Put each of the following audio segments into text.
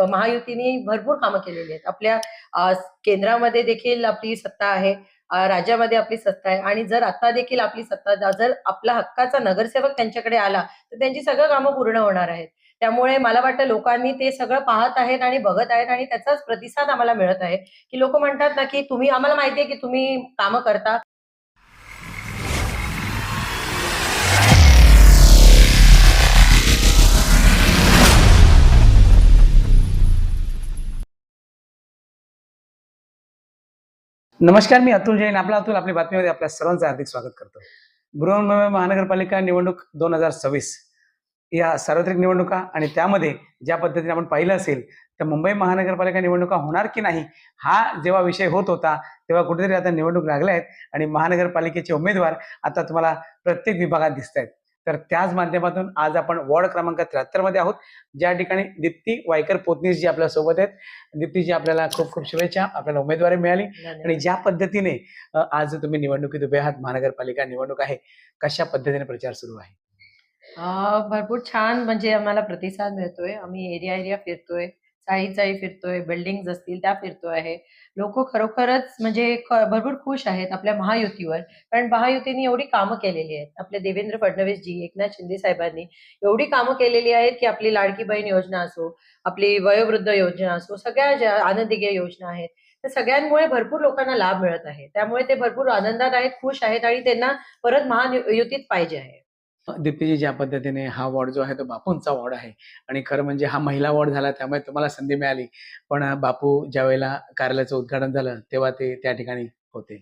महायुतीने भरपूर कामं केलेली आहेत. आपल्या अ, केंद्रामध्ये देखील आपली सत्ता आहे. राज्यामध्ये आपली सत्ता आहे आणि जर आता देखील आपली सत्ता जर आपला हक्काचा नगरसेवक त्यांच्याकडे आला, तर त्यांची सगळं कामं पूर्ण होणार आहेत. त्यामुळे मला वाटतं लोकांनी ते सगळं पाहत आहेत आणि बघत आहेत आणि त्याचाच प्रतिसाद आम्हाला मिळत आहे, की लोकं म्हणतात ना, की तुम्ही आम्हाला माहिती आहे, की तुम्ही कामं करता. नमस्कार, मी अतुल जैन. अतुल आपल्या बातमीमध्ये आपल्या सर्वांचं हार्दिक स्वागत करतो. बृहन्मुंबई महानगरपालिका निवडणूक 2026 या सार्वत्रिक निवडणुका आणि त्यामध्ये ज्या पद्धतीने आपण पाहिलं असेल तर मुंबई महानगरपालिका निवडणुका होणार की नाही हा जेव्हा विषय होत होता तेव्हा कुठेतरी आता निवडणूक लागल्या आहेत आणि महानगरपालिकेचे उमेदवार आता तुम्हाला प्रत्येक विभागात दिसत आहेत. तर त्याच माध्यमातून आज आपण वॉर्ड क्रमांक 73 मध्ये आहोत, ज्या ठिकाणी दीप्ती वायकर पोतनीस जी आपल्या सोबत आहेत. दीप्तीजी, आपल्याला खूप खूप शुभेच्छा. आपल्याला उमेदवारी मिळाली आणि ज्या पद्धतीने आज तुम्ही निवडणुकीत उभे आहात, महानगरपालिका निवडणूक आहे, कशा पद्धतीने प्रचार सुरू आहे? भरपूर छान म्हणजे आम्हाला प्रतिसाद मिळतोय. आम्ही एरिया फिरतोय, चाळी-चाळी फिरतोय, बिल्डिंग्ज असतील त्या फिरतोय आहे. लोकं खरोखरच म्हणजे भरपूर खुश आहेत आपल्या महायुतीवर. कारण महायुतीने एवढी कामं केलेली आहेत. आपले देवेंद्र फडणवीसजी, एकनाथ शिंदे साहेबांनी एवढी कामं केलेली आहेत, की आपली लाडकी बहीण योजना असो, आपली वयोवृद्ध योजना असो, सगळ्या ज्या आनंदीय योजना आहेत, त्या सगळ्यांमुळे भरपूर लोकांना लाभ मिळत आहे. त्यामुळे ते भरपूर आनंदात आहेत, खुश आहेत आणि त्यांना परत महायुतीच पाहिजे आहे. दीप्तीजी, ज्या पद्धतीने हा वॉर्ड जो आहे तो बापूंचा वॉर्ड आहे आणि खरं म्हणजे हा महिला वॉर्ड झाला त्यामुळे तुम्हाला संधी मिळाली. पण बापू ज्यावेळेला कार्यालयाचं उद्घाटन झालं तेव्हा ते त्या ठिकाणी होते.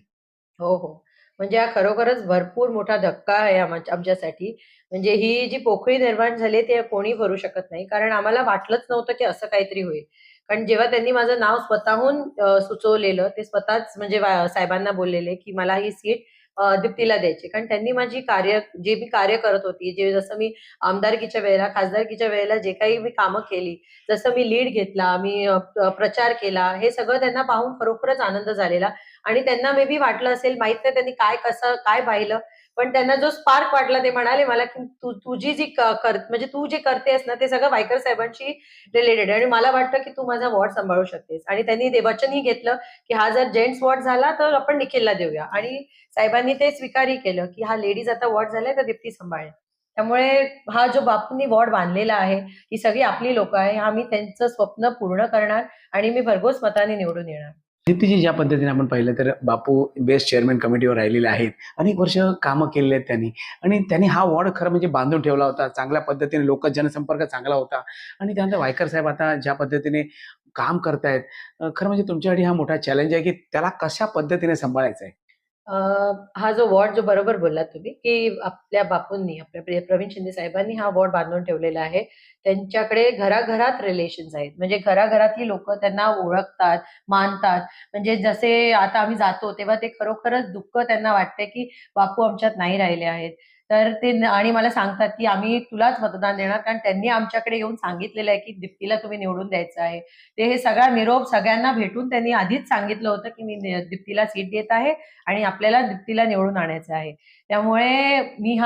हो, हो. म्हणजे हा खरोखरच भरपूर मोठा धक्का आहे आमच्यासाठी. म्हणजे ही जी पोकळी निर्माण झाली ते कोणी भरू शकत नाही. कारण आम्हाला वाटलंच नव्हतं, की असं काहीतरी होईल. कारण जेव्हा त्यांनी माझं नाव स्वतःहून सुचवलेलं, ते स्वतःच म्हणजे साहेबांना बोललेले, की मला ही सीट दीप्तीला द्यायची. कारण त्यांनी माझी जे मी कार्य करत होती, जसं मी आमदारकीच्या वेळेला, खासदारकीच्या वेळेला जे काही मी कामं केली, जसं मी लीड घेतला, मी प्रचार केला, हे सगळं त्यांना पाहून खरोखरच आनंद झालेला. आणि त्यांना मे बी वाटलं असेल, माहित नाही त्यांनी काय पाहिलं, पण त्यांना जो स्पार्क वाटला ते म्हणाले मला, की तुझी जी म्हणजे तू जे करतेस ना, ते सगळं वायकर साहेबांशी रिलेटेड आहे आणि मला वाटतं, की तू माझा वॉर्ड सांभाळू शकतेस. आणि त्यांनी ते वचनही घेतलं, की हा जर जेंट्स वॉर्ड झाला, तर आपण निखिलला देऊया. आणि साहेबांनी ते स्वीकारही केलं, की हा लेडीज आता वॉर्ड झालाय, तर दीप्ती सांभाळेल. त्यामुळे हा जो बापूंनी वॉर्ड बांधलेला आहे, ही सगळी आपली लोकं आहे. आम्ही त्यांचं स्वप्न पूर्ण करणार आणि मी भरघोस मताने निवडून येणार. दीप्तीजी, ज्या पद्धतीने आपण पाहिलं तर बापू बेस्ट चेअरमॅन कमिटीवर राहिलेले आहेत. अनेक वर्ष कामं केलेली आहेत त्यांनी आणि त्यांनी हा वॉर्ड खरं म्हणजे बांधून ठेवला होता. चांगल्या पद्धतीने जनसंपर्क चांगला होता आणि त्यानंतर वायकर साहेब आता ज्या पद्धतीने काम करतायत, खरं म्हणजे तुमच्यासाठी हा मोठा चॅलेंज आहे, की त्याला कशा पद्धतीने सांभाळायचं आहे? अ, हा जो वॉर्ड जो बरोबर बोललात तुम्ही, की आपल्या बापूंनी, आपल्या प्रवीण शिंदे साहेबांनी हा वॉर्ड बांधून ठेवलेला आहे. त्यांच्याकडे घराघरात रिलेशन्स आहेत. म्हणजे घराघरातली लोकं त्यांना ओळखतात, मानतात. म्हणजे जसे आता आम्ही जातो, तेव्हा ते खरोखरच दुःख त्यांना वाटते, की बापू आमच्यात नाही राहिले आहेत. तर ते आणि मला सांगतात, की आम्ही तुलाच मतदान देणार, कारण त्यांनी आमच्याकडे येऊन सांगितलेलं आहे, की दीप्तीला तुम्ही निवडून द्यायचं आहे. ते हे सगळा निरोप सगळ्यांना भेटून त्यांनी आधीच सांगितलं होतं, की मी दीप्तीला सीट देत आहे आणि आपल्याला दीप्तीला निवडून आणायचं आहे. त्यामुळे मी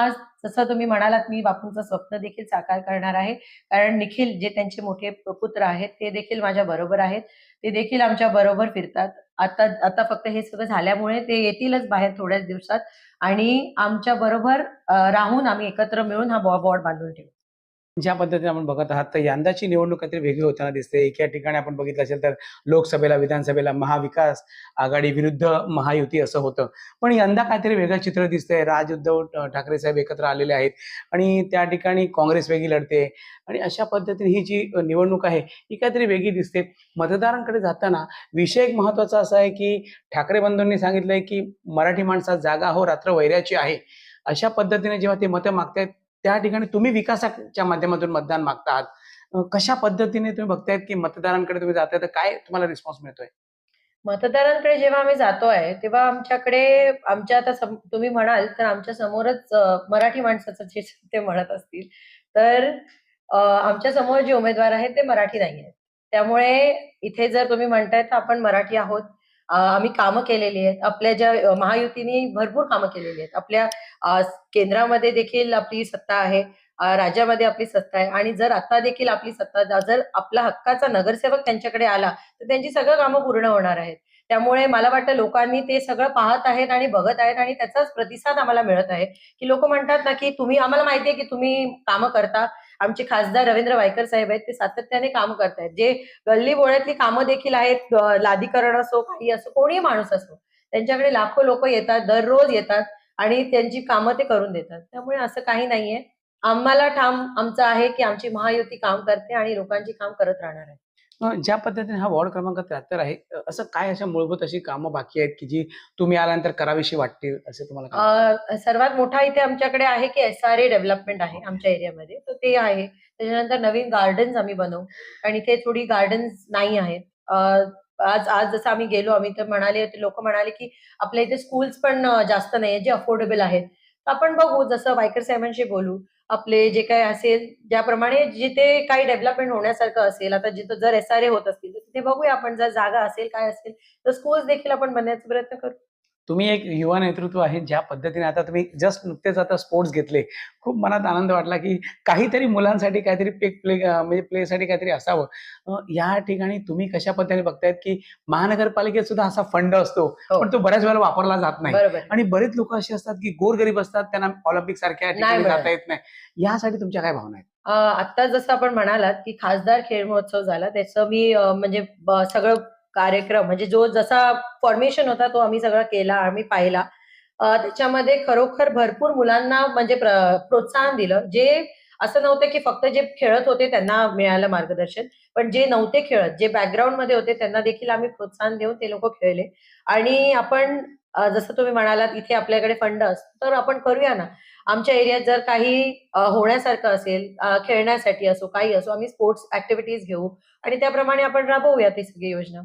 जसं तुम्ही म्हणालात, मी बापूंचं स्वप्न देखील साकार करणार आहे. कारण निखिल जे त्यांचे मोठे पुत्र आहेत, ते देखील माझ्या बरोबर आहेत. ते देखील आमच्या बरोबर फिरतात. आता आता फक्त हे सगळं झाल्यामुळे ते येतीलच बाहेर थोड्याच दिवसात आणि आमच्या बरोबर राहून आम्ही एकत्र मिळून हा वॉर्ड बांधून ठेवू. ज्या पद्धतीने आपण बघत आहात, तर यंदाची निवडणूक काहीतरी वेगळी होताना दिसते. एका ठिकाणी आपण बघितलं असेल तर लोकसभेला, विधानसभेला महाविकास आघाडी विरुद्ध महायुती असं होतं. पण यंदा काहीतरी वेगळं चित्र दिसतंय. उद्धव ठाकरे साहेब एकत्र आलेले आहेत आणि त्या ठिकाणी काँग्रेस वेगळी लढते आणि अशा पद्धतीने ही जी निवडणूक आहे, ही काहीतरी वेगळी दिसते. मतदारांकडे जाताना विषय एक महत्त्वाचा असा आहे, की ठाकरे बंधूंनी सांगितलंय, की मराठी माणसात जागा हो रात्र वैऱ्याची आहे. अशा पद्धतीने जेव्हा ते मतं मागतायत, त्या ठिकाणी तुम्ही विकासाच्या माध्यमातून मतदान मागता आहात. कशा पद्धतीने तुम्ही बघतायत, की मतदारांकडे तुम्ही जाताय, तर काय तुम्हाला रिस्पॉन्स मिळतोय? मतदारांकडे जेव्हा आम्ही जातोय, तेव्हा आमच्याकडे आमच्या आता तुम्ही म्हणाल तर आमच्या समोरच मराठी माणसाचं जे ते म्हणत असतील, तर आमच्या समोर जे उमेदवार आहेत ते मराठी नाहीयेत. त्यामुळे इथे जर तुम्ही म्हणताय तर आपण मराठी आहोत. आम्ही कामं केलेली आहेत. आपल्या ज्या महायुतीने भरपूर कामं केलेली आहेत. आपल्या केंद्रामध्ये देखील आपली सत्ता आहे. राज्यामध्ये आपली सत्ता आहे आणि जर आता देखील आपली सत्ता जर आपला हक्काचा नगरसेवक त्यांच्याकडे आला तर त्यांची सगळं कामं पूर्ण होणार आहेत. त्यामुळे मला वाटतं लोकांनी ते सगळं पाहत आहेत आणि बघत आहेत आणि त्याचाच प्रतिसाद आम्हाला मिळत आहे, की लोक म्हणतात ना, की तुम्ही आम्हाला माहिती आहे की तुम्ही कामं करता. आमचे खासदार रवींद्र वायकर साहेब आहेत, ते सातत्याने काम करतायत. जे गल्ली बोळ्यातली कामं देखील आहेत, लादीकरण असो, काही असो, कोणीही माणूस असो, त्यांच्याकडे लाखो लोक येतात, दररोज येतात आणि त्यांची कामं ते करून देतात. त्यामुळे असं काही नाहीये. आम्हाला ठाम आमचं आहे, की आमची महायुती काम करते आणि लोकांची काम करत राहणार आहे. ज्या पद्धतीने हा वॉर्ड क्रमांक 73 आहे, असं काय अशा मूलभूत अशी कामं बाकी आहेत, की जी तुम्ही आल्यानंतर करावीशी वाटतील असे तुम्हाला काय वाटतं? सर्वात मोठा इथे आमच्याकडे आहे, की एस-आर-ए डेव्हलपमेंट आहे आमच्या एरियामध्ये. तर ते आहे. त्याच्यानंतर नवीन गार्डन्स आम्ही बनवू. कारण इथे थोडी गार्डन्स नाही आहेत. आज आज जसं आम्ही गेलो आम्ही तर म्हणाले लोकं म्हणाले, की आपल्या इथे स्कूल्स पण जास्त नाहीयेत, जे अफोर्डेबल आहेत. तर आपण बघू जसं वायकर साहेबांशी बोलू. आपले जे काही असेल, ज्याप्रमाणे जिथे काही डेव्हलपमेंट होण्यासारखं असेल, आता जिथं जर एस-आर-ए होत असतील, तर तिथे बघूया आपण जर जागा असेल, काय असेल, तर स्कूल्स देखील आपण बनवण्याचा प्रयत्न करू. तुम्ही एक युवा नेतृत्व आहे, ज्या पद्धतीने आता तुम्ही जस्ट नुकतेच आता स्पोर्ट्स घेतले. खूप मनात आनंद वाटला, की काहीतरी मुलांसाठी काहीतरी म्हणजे प्लेसाठी काहीतरी असावं. या ठिकाणी तुम्ही कशा पद्धतीने बघतायत, की महानगरपालिकेत सुद्धा असा फंड असतो, हो, पण तो बऱ्याच वेळेला वापरला जात नाही. बरोबर. आणि बरेच लोकं अशी असतात, की गोरगरीब असतात, त्यांना ऑलिम्पिक सारख्या नाही ठिकाणी मिळत. जाता येत नाही. यासाठी तुमच्या काय भावना आहेत? आत्ता जसं आपण म्हणालात, की खासदार खेळ महोत्सव झाला. त्याचं मी म्हणजे सगळं कार्यक्रम म्हणजे जो जसा फॉर्मेशन होता तो आम्ही सगळा केला, आम्ही पाहिला. त्याच्यामध्ये खरोखर भरपूर मुलांना म्हणजे प्रोत्साहन दिलं. जे असं नव्हतं, की फक्त जे खेळत होते त्यांना मिळालं मार्गदर्शन. पण जे नव्हते खेळत, जे बॅकग्राऊंडमध्ये होते त्यांना देखील आम्ही प्रोत्साहन देऊन ते लोकं खेळले. आणि आपण जसं तुम्ही म्हणालात इथे आपल्याकडे फंड असतो, तर आपण करूया ना. आमच्या एरियात जर काही होण्यासारखं असेल, खेळण्यासाठी असो, काही असो, आम्ही स्पोर्ट्स ॲक्टिव्हिटीज घेऊ आणि त्याप्रमाणे आपण राबवूया ती सगळी योजना.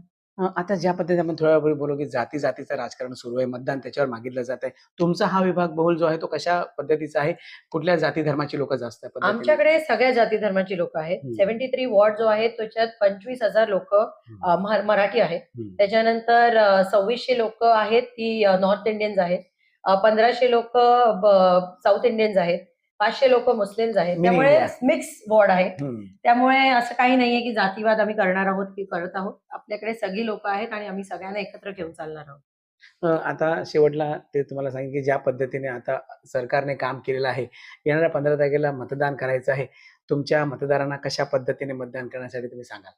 आता ज्या पद्धतीने आपण थोड्या वेळापूर्वी बोललो, की जाती-जातीचं राजकारण सुरू आहे, मतदान त्याच्यावर मागितलं जात आहे. तुमचा हा विभाग बहुल जो आहे, तो कशा पद्धतीचा आहे? कुठल्या जाती धर्माची लोकं जास्त पद्धतीने आमच्याकडे सगळ्या जाती धर्माची लोकं आहेत. हं, 73 वॉर्ड जो आहे त्याच्यात 25,000 लोकं हं, मराठी आहेत. हं. त्याच्यानंतर 2600 लोकं आहेत ती नॉर्थ इंडियन्स आहेत. 1500 लोकं साउथ इंडियन्स आहेत. 500 लोकं मुस्लिम्स आहेत. मिनी त्यामुळे इंडिया. मिक्स वॉर्ड आहे. हं. त्यामुळे असं काही नाहीये, की जातीवाद आम्ही करणार आहोत, की करत आहोत. आपल्याकडे सगळी लोकं आहेत आणि आम्ही सगळ्यांना एकत्र घेऊन चालणार आहोत. आता शेवटला ते तुम्हाला सांगेन, की ज्या पद्धतीने आता सरकारने काम केलेलं आहे, येणाऱ्या 15 तारखेला मतदान करायचं आहे. तुमच्या मतदारांना कशा पद्धतीने मतदान करण्यासाठी तुम्ही सांगाल?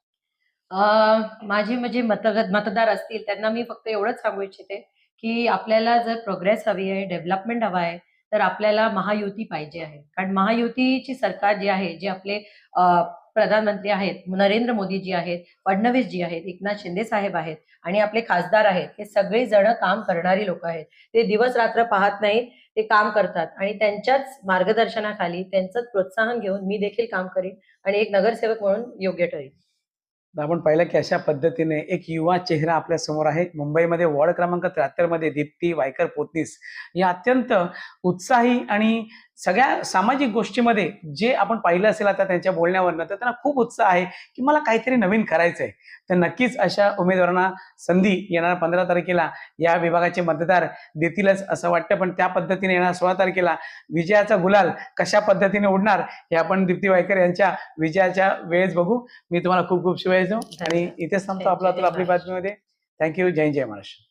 माझे म्हणजे मतदार असतील त्यांना मी फक्त एवढंच सांगू इच्छिते, की आपल्याला जर प्रोग्रेस हवी आहे, डेव्हलपमेंट हवा आहे, तर आपल्याला महायुती पाहिजे आहे. कारण महायुतीची सरकार जी आहे, जे आपले अ, प्रधानमंत्री आहेत, नरेंद्र मोदीजी आहेत, फडणवीसजी आहेत, एकनाथ शिंदे साहेब आहेत आणि आपले खासदार आहेत. हे सगळी जण काम करणारी लोकं आहेत. ते दिवस-रात्र पाहत नाहीत, ते काम करतात आणि त्यांच्याच मार्गदर्शनाखाली, त्यांचंच प्रोत्साहन घेऊन मी देखील काम करीन आणि एक नगरसेवक म्हणून योग्य ठरेन. तर आपण पाहिलं की अशा पद्धतीने एक युवा चेहरा आपल्या समोर आहे. मुंबईमध्ये वॉर्ड क्रमांक 73 मध्ये दीप्ती वायकर पोतनीस या अत्यंत उत्साही आणि सगळ्या सामाजिक गोष्टीमध्ये जे आपण पाहिलं असेल आता त्यांच्या बोलण्यावरनं, तर त्यांना खूप उत्साह आहे की मला काहीतरी नवीन करायचंय. तर नक्कीच अशा उमेदवारांना संधी येणाऱ्या 15 तारखेला या विभागाचे मतदार देतीलच असं वाटतं. पण त्या पद्धतीने येणाऱ्या 16 तारखेला विजयाचा गुलाल कशा पद्धतीने उडणार हे आपण दीप्ती वायकर यांच्या विजयाच्या वेळेस बघू. मी तुम्हाला खूप खूप शुभेच्छा देतो आणि धन्यवाद. इथेच थांबतो जय आपला जय आपली महाराष्ट्र. बातमीमध्ये. Thank you. जय जय महाराष्ट्र.